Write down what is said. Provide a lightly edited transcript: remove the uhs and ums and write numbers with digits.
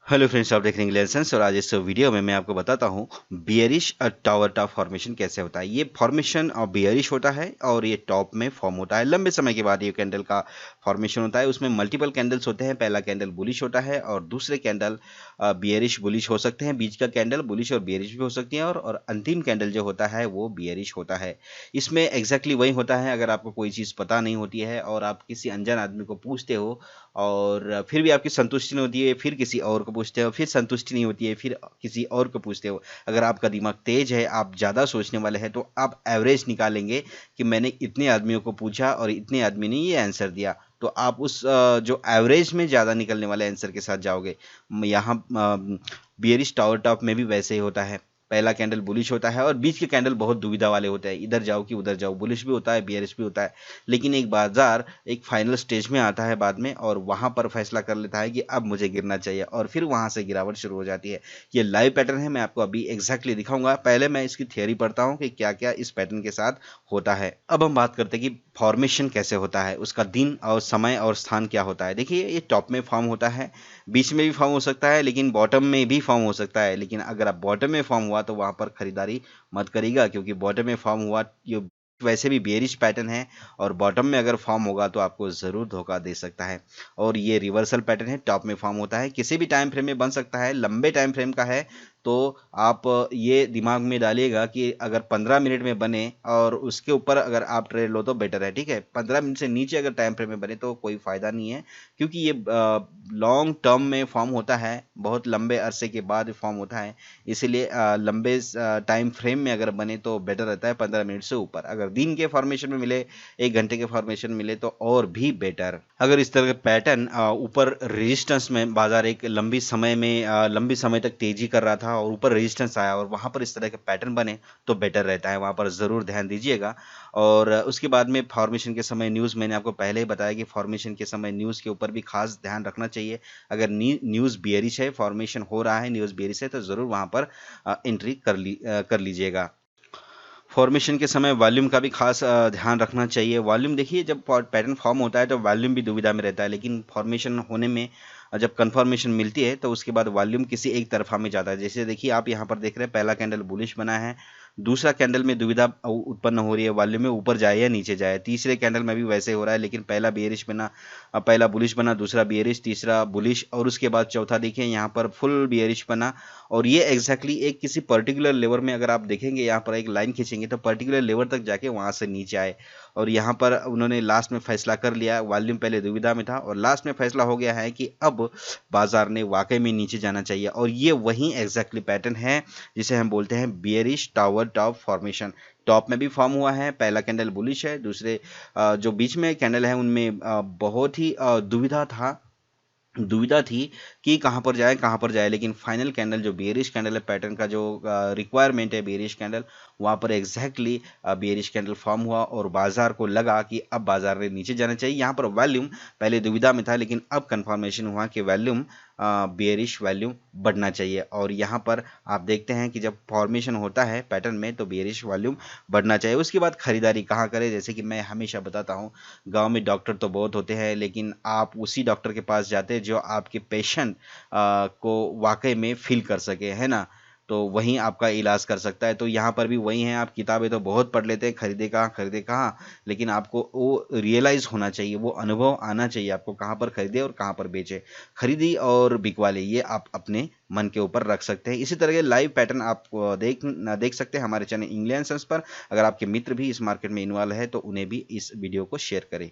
Hello friends, आप देख रहे हैं इंग्लिश और आज इस वीडियो में मैं आपको बताता हूँ बियरिश टावर टॉप फॉर्मेशन कैसे होता है। ये फॉर्मेशन बियरिश होता है और ये टॉप में फॉर्म होता है। लंबे समय के बाद ये कैंडल का फॉर्मेशन होता है। उसमें मल्टीपल कैंडल्स होते हैं। पहला कैंडल बुलिश होता है और दूसरे कैंडल बियरिश बुलिश हो सकते हैं। बीच का कैंडल बुलिश और बियरिश भी हो सकती है और अंतिम कैंडल जो होता है वो बियरिश होता है। इसमें एग्जैक्टली वही होता है। अगर आपको कोई चीज़ पता नहीं होती है और आप किसी अनजान आदमी को पूछते हो और फिर भी आपकी संतुष्टि नहीं होती है, फिर किसी और को पूछते हो, फिर संतुष्टि नहीं होती है, फिर किसी और को पूछते हो। अगर आपका दिमाग तेज है, आप ज़्यादा सोचने वाले हैं, तो आप एवरेज निकालेंगे कि मैंने इतने आदमियों को पूछा और इतने आदमी ने ये आंसर दिया, तो आप उस जो एवरेज में ज़्यादा निकलने वाले आंसर के साथ जाओगे। यहाँ बियरिश टावर टॉप में भी वैसे ही होता है। पहला कैंडल बुलिश होता है और बीच के कैंडल बहुत दुविधा वाले होते हैं, इधर जाओ कि उधर जाओ। बुलिश भी होता है, बियरिश भी होता है, लेकिन एक बाजार एक फाइनल स्टेज में आता है बाद में और वहां पर फैसला कर लेता है कि अब मुझे गिरना चाहिए और फिर वहां से गिरावट शुरू हो जाती है। ये लाइव पैटर्न है, मैं आपको अभी एग्जैक्टली दिखाऊंगा। पहले मैं इसकी थियोरी पढ़ता हूँ कि क्या क्या इस पैटर्न के साथ होता है। अब हम बात करते हैं कि फॉर्मेशन कैसे होता है, उसका दिन और समय और स्थान क्या होता है। देखिए, ये टॉप में फॉर्म होता है, बीच में भी फॉर्म हो सकता है, लेकिन बॉटम में भी फॉर्म हो सकता है। लेकिन अगर आप बॉटम में फॉर्म हुआ तो वहां पर खरीदारी मत करिएगा, क्योंकि बॉटम में फॉर्म हुआ ये वैसे भी बेरिश पैटर्न है और बॉटम में अगर फॉर्म होगा तो आपको ज़रूर धोखा दे सकता है। और ये रिवर्सल पैटर्न है, टॉप में फॉर्म होता है, किसी भी टाइम फ्रेम में बन सकता है। लंबे टाइम फ्रेम का है तो आप ये दिमाग में डालिएगा कि अगर 15 मिनट में बने और उसके ऊपर अगर आप ट्रेड लो तो बेटर है, ठीक है। 15 मिनट से नीचे अगर टाइम फ्रेम में बने तो कोई फ़ायदा नहीं है, क्योंकि ये लॉन्ग टर्म में फॉर्म होता है, बहुत लंबे अरसे के बाद फॉर्म होता है। इसीलिए लंबे टाइम फ्रेम में अगर बने तो बेटर रहता है 15 मिनट से ऊपर। अगर दिन के फॉर्मेशन में मिले, 1 घंटे के फॉर्मेशन मिले तो और भी बेटर। अगर इस तरह के पैटर्न ऊपर रेजिस्टेंस में बाजार एक लंबी समय तक तेजी कर रहा था और ऊपर रेजिस्टेंस आया और वहां पर इस तरह के पैटर्न बने तो बेटर रहता है, वहां पर जरूर ध्यान दीजिएगा। और उसके बाद में फॉर्मेशन के समय न्यूज़, मैंने आपको पहले ही बताया कि फॉर्मेशन के समय न्यूज़ के ऊपर भी खास ध्यान रखना चाहिए। अगर न्यूज़ बियरिश है, फॉर्मेशन हो रहा है, न्यूज़ बियरिश है, तो ज़रूर वहाँ पर एंट्री कर लीजिएगा। फॉर्मेशन के समय वॉल्यूम का भी खास ध्यान रखना चाहिए। वॉल्यूम देखिए, जब पैटर्न फॉर्म होता है तो वॉल्यूम भी दुविधा में रहता है, लेकिन फॉर्मेशन होने में जब कन्फर्मेशन मिलती है तो उसके बाद वॉल्यूम किसी एक तरफा में जाता है। जैसे देखिए, आप यहाँ पर देख रहे हैं पहला कैंडल बुलिश बना है, दूसरा कैंडल में दुविधा उत्पन्न हो रही है वॉल्यूम में, ऊपर जाए या नीचे जाए। तीसरे कैंडल में भी वैसे हो रहा है, लेकिन पहला बियरिश बना, पहला बुलिश बना, दूसरा बियरिश, तीसरा बुलिश और उसके बाद चौथा देखिए यहाँ पर फुल बियरिश बना। और ये एग्जैक्टली एक किसी पर्टिकुलर लेवल में अगर आप देखेंगे, यहाँ पर एक लाइन खींचेंगे तो पर्टिकुलर लेवल तक जाके वहां से नीचे आए और यहाँ पर उन्होंने लास्ट में फैसला कर लिया। वॉल्यूम पहले दुविधा में था और लास्ट में फैसला हो गया है कि अब बाजार ने वाकई में नीचे जाना चाहिए। और ये वही एग्जैक्टली पैटर्न है जिसे हम बोलते हैं bearish tower top formation. Top में भी फॉर्म हुआ है, पहला कैंडल बुलिश है, दूसरे जो बीच में कैंडल है उनमें बहुत ही दुविधा थी कि कहाँ पर जाए, लेकिन फाइनल कैंडल जो बेयरिश कैंडल है, पैटर्न का जो रिक्वायरमेंट है बेयरिश कैंडल, वहाँ पर एग्जैक्टली बेयरिश कैंडल फॉर्म हुआ और बाजार को लगा कि अब बाजार ने नीचे जाना चाहिए। यहाँ पर वॉल्यूम पहले दुविधा में था, लेकिन अब कंफर्मेशन हुआ कि वॉल्यूम बेयरिश वॉल्यूम बढ़ना चाहिए। और यहाँ पर आप देखते हैं कि जब फॉर्मेशन होता है पैटर्न में तो बेयरिश वॉल्यूम बढ़ना चाहिए। उसके बाद खरीदारी कहाँ करें, जैसे कि मैं हमेशा बताता हूँ, गांव में डॉक्टर तो बहुत होते हैं, लेकिन आप उसी डॉक्टर के पास जाते हैं जो आपके पेशेंट को वाकई में फील कर सके, है ना, तो वहीं आपका इलाज कर सकता है। तो यहाँ पर भी वही है, आप किताबें तो बहुत पढ़ लेते हैं, खरीदे कहाँ, लेकिन आपको वो रियलाइज होना चाहिए, वो अनुभव आना चाहिए आपको, कहाँ पर खरीदे और कहाँ पर बेचे, खरीदी और बिकवा ले, ये आप अपने मन के ऊपर रख सकते हैं। इसी तरह के लाइव पैटर्न आप देख सकते हैं हमारे चैनल इंग्लिश पर। अगर आपके मित्र भी इस मार्केट में इन्वॉल्व है तो उन्हें भी इस वीडियो को शेयर करें।